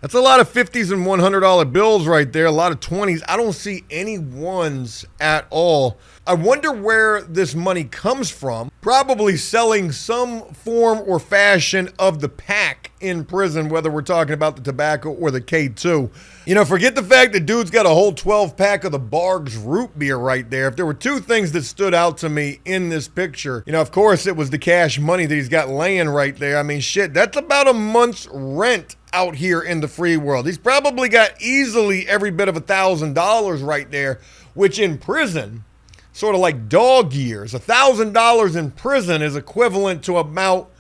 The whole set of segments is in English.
That's a lot of 50s and $100 bills right there, a lot of 20s. I don't see any ones at all. I wonder where this money comes from. Probably selling some form or fashion of the pack in prison, whether we're talking about the tobacco or the K2. You know, forget the fact that dude's got a whole 12-pack of the Barg's root beer right there. If there were two things that stood out to me in this picture, you know, of course, it was the cash money that he's got laying right there. I mean, shit, that's about a month's rent out here in the free world. He's probably got easily every bit of $1,000 right there, which in prison, sort of like dog years, $1,000 in prison is equivalent to about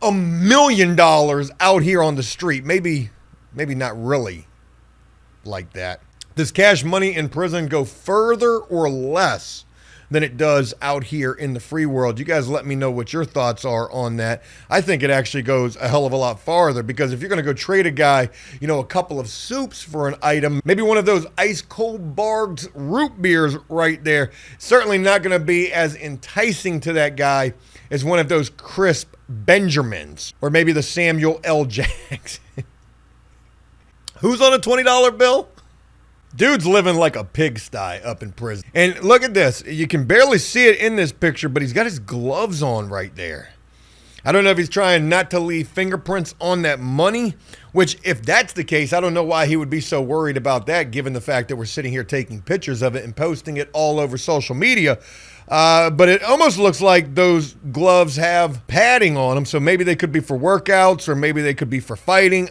$1 million out here on the street. Maybe not really like that. Does cash money in prison go further or less than it does out here in the free world? You guys let me know what your thoughts are on that. I think it actually goes a hell of a lot farther, because if you're going to go trade a guy, you know, a couple of soups for an item, maybe one of those ice cold Barg's root beers right there, certainly not going to be as enticing to that guy as one of those crisp Benjamins or maybe the Samuel L. Jackson. Who's on a $20 bill? Dude's living like a pigsty up in prison. And look at this. You can barely see it in this picture, but he's got his gloves on right there. I don't know if he's trying not to leave fingerprints on that money, which if that's the case, I don't know why he would be so worried about that, given the fact that we're sitting here taking pictures of it and posting it all over social media. But it almost looks like those gloves have padding on them, so maybe they could be for workouts or maybe they could be for fighting.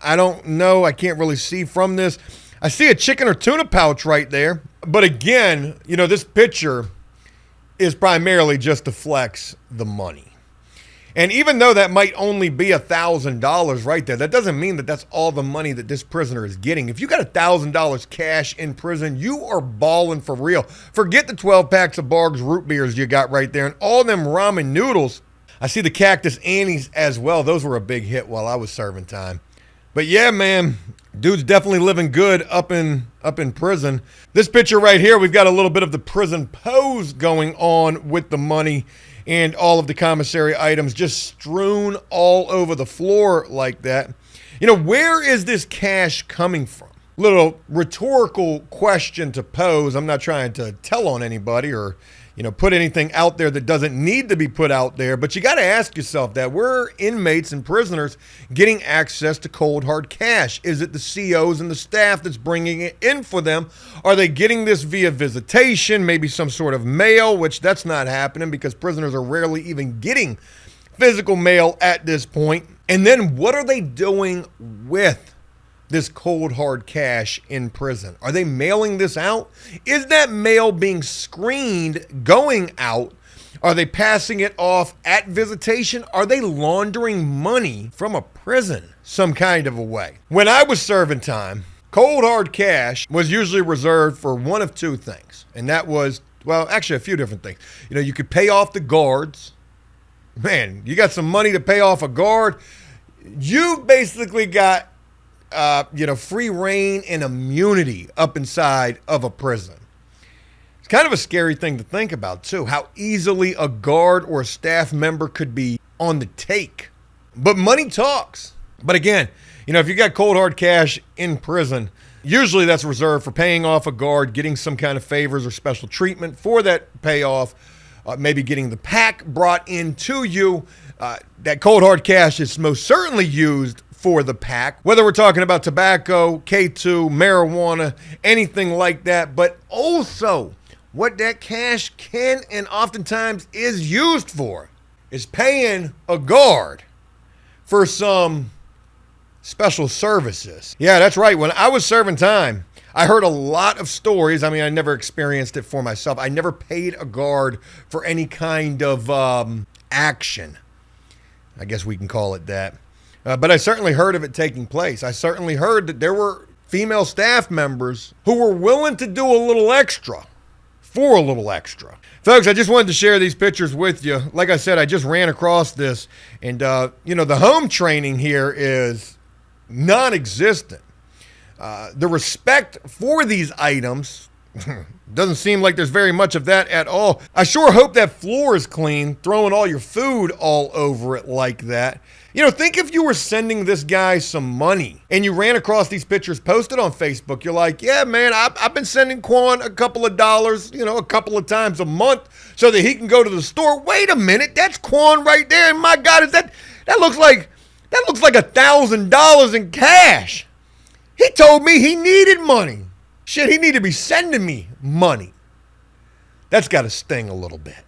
I don't know. I can't really see from this. I see a chicken or tuna pouch right there. But again, you know, this picture is primarily just to flex the money. And even though that might only be $1,000 right there, that doesn't mean that that's all the money that this prisoner is getting. If you got $1,000 cash in prison, you are balling for real. Forget the 12 packs of Barg's root beers you got right there and all them ramen noodles. I see the Cactus Annies as well. Those were a big hit while I was serving time. But yeah, man, dude's definitely living good up in prison. This picture right here, we've got a little bit of the prison pose going on with the money and all of the commissary items just strewn all over the floor like that. You know, where is this cash coming from? Little rhetorical question to pose. I'm not trying to tell on anybody or, you know, put anything out there that doesn't need to be put out there. But you got to ask yourself that. Where are inmates and prisoners getting access to cold, hard cash? Is it the COs and the staff that's bringing it in for them? Are they getting this via visitation, maybe some sort of mail, which that's not happening because prisoners are rarely even getting physical mail at this point. And then what are they doing with this cold, hard cash in prison? Are they mailing this out? Is that mail being screened going out? Are they passing it off at visitation? Are they laundering money from a prison some kind of a way? When I was serving time, cold, hard cash was usually reserved for one of two things. And that was, well, actually a few different things. You know, you could pay off the guards. Man, you got some money to pay off a guard. You basically got free reign and immunity up inside of a prison. It's kind of a scary thing to think about, too, how easily a guard or a staff member could be on the take. But money talks. But again, you know, if you got cold, hard cash in prison, usually that's reserved for paying off a guard, getting some kind of favors or special treatment for that payoff, maybe getting the pack brought in to you. That cold, hard cash is most certainly used for the pack, whether we're talking about tobacco, K2, marijuana, anything like that. But also what that cash can and oftentimes is used for is paying a guard for some special services. Yeah, that's right. When I was serving time, I heard a lot of stories. I mean, I never experienced it for myself. I never paid a guard for any kind of action. I guess we can call it that. But I certainly heard of it taking place. I certainly heard that there were female staff members who were willing to do a little extra for a little extra. Folks, I just wanted to share these pictures with you. Like I said, I just ran across this. And, the home training here is non-existent. The respect for these items, Doesn't seem like there's very much of that at all. I sure hope that floor is clean, throwing all your food all over it like that. You know, think if you were sending this guy some money and you ran across these pictures posted on Facebook. You're like, yeah, man, I've been sending Quan a couple of dollars, a couple of times a month so that he can go to the store. Wait a minute, that's Quan right there. And my God, that looks like $1,000 in cash. He told me he needed money. Shit, he needed to be sending me money. That's got to sting a little bit.